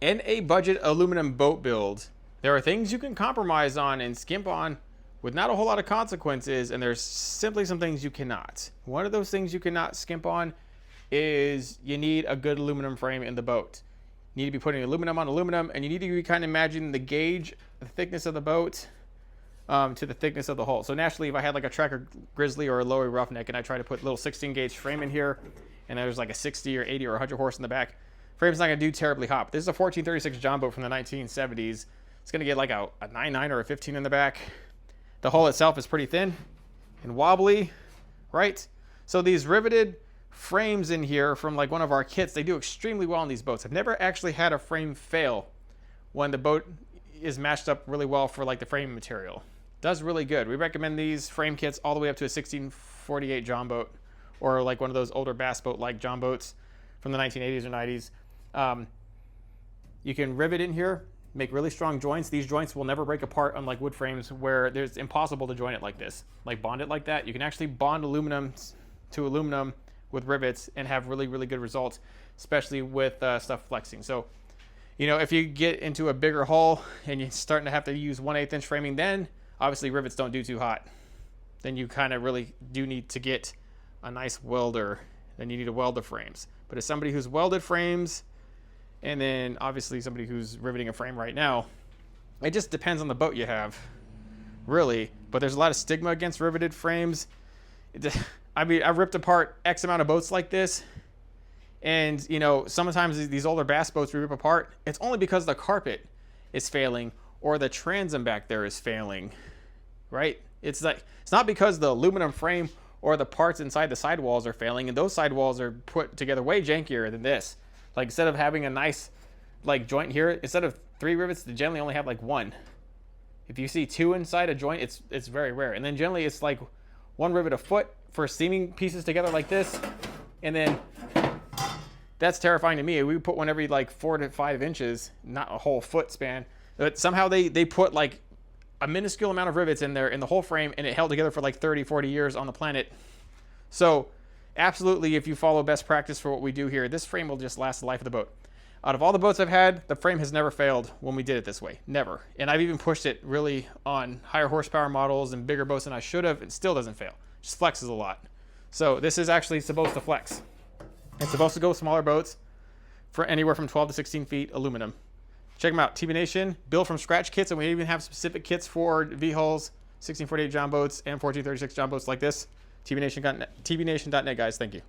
In a budget aluminum boat build, there are things you can compromise on and skimp on with not a whole lot of consequences, and there's simply some things you cannot. One of those things you cannot skimp on is you need a good aluminum frame in the boat. You need to be putting aluminum on aluminum, and you need to be kind of imagining the gauge, the thickness of the boat to the thickness of the hull. So naturally, if I had like a Tracker Grizzly or a Lowy Roughneck and I try to put a little 16 gauge frame in here, and there's like a 60 or 80 or 100 horse in the back, frame's not going to do terribly hot. This is a 1436 John boat from the 1970s. It's going to get like a 9.9 or a 15 in the back. The hull itself is pretty thin and wobbly, right? So these riveted frames in here from like one of our kits, they do extremely well on these boats. I've never actually had a frame fail when the boat is matched up really well for like the frame material. Does really good. We recommend these frame kits all the way up to a 1648 John boat, or like one of those older bass boat like John boats from the 1980s or 90s. You can rivet in here, make really strong joints. These joints will never break apart, unlike wood frames where it's impossible to join it like this, like bond it like that. You can actually bond aluminum to aluminum with rivets and have really, really good results, especially with stuff flexing. So, you know, if you get into a bigger hull and you're starting to have to use 1/8 inch framing, then obviously rivets don't do too hot. Then you kind of really do need to get a nice welder. Then you need to weld the frames. But as somebody who's welded frames, and then obviously somebody who's riveting a frame right now, it just depends on the boat you have, really. But there's a lot of stigma against riveted frames. I mean, I've ripped apart X amount of boats like this, and you know, sometimes these older bass boats we rip apart, it's only because the carpet is failing or the transom back there is failing, right? It's like, it's not because the aluminum frame or the parts inside the sidewalls are failing, and those sidewalls are put together way jankier than this. Like, instead of having a nice like joint here, instead of 3 rivets, they generally only have like 1. If you see 2 inside a joint, it's very rare. And then generally it's like 1 rivet a foot for seaming pieces together like this. And then that's terrifying to me. We put one every like 4 to 5 inches, not a whole foot span. But somehow they put like a minuscule amount of rivets in there in the whole frame, and it held together for like 30, 40 years on the planet. So absolutely, if you follow best practice for what we do here, this frame will just last the life of the boat. Out of all the boats I've had, the frame has never failed when we did it this way. Never. And I've even pushed it really on higher horsepower models and bigger boats than I should have. It still doesn't fail. It just flexes a lot. So this is actually supposed to flex. It's supposed to go with smaller boats for anywhere from 12 to 16 feet aluminum. Check them out. TB Nation, build from scratch kits, and we even have specific kits for V-hulls, 1648 John boats, and 1436 John boats like this. TBNation.net, guys. Thank you.